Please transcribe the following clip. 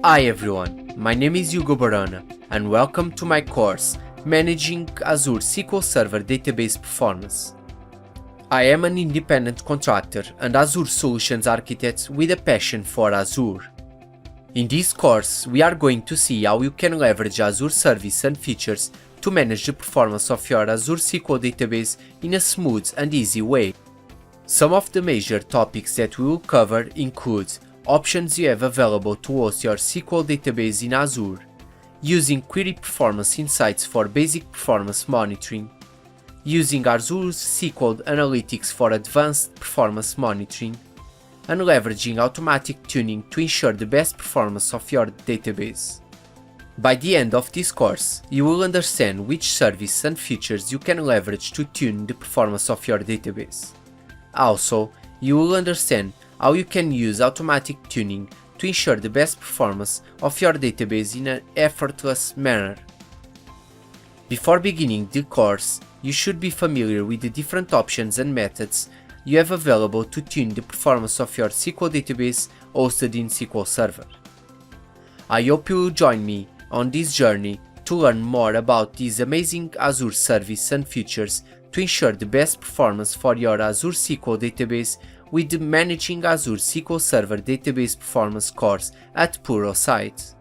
Hi everyone, my name is Hugo Barona and welcome to my course Managing Azure SQL Server Database Performance. I am an independent contractor and Azure Solutions Architect with a passion for Azure. In this course, we are going to see how you can leverage Azure services and features to manage the performance of your Azure SQL database in a smooth and easy way. Some of the major topics that we will cover include options you have available to host your SQL database in Azure, using query performance insights for basic performance monitoring, using Azure SQL Analytics for advanced performance monitoring, and leveraging automatic tuning to ensure the best performance of your database. By the end of this course, you will understand which services and features you can leverage to tune the performance of your database. Also, you will understand how you can use automatic tuning to ensure the best performance of your database in an effortless manner. Before beginning the course, you should be familiar with the different options and methods you have available to tune the performance of your SQL database hosted in SQL Server. I hope you will join me on this journey to learn more about these amazing Azure services and features to ensure the best performance for your Azure SQL database with the Managing Azure SQL Server Database Performance course at Pluralsight.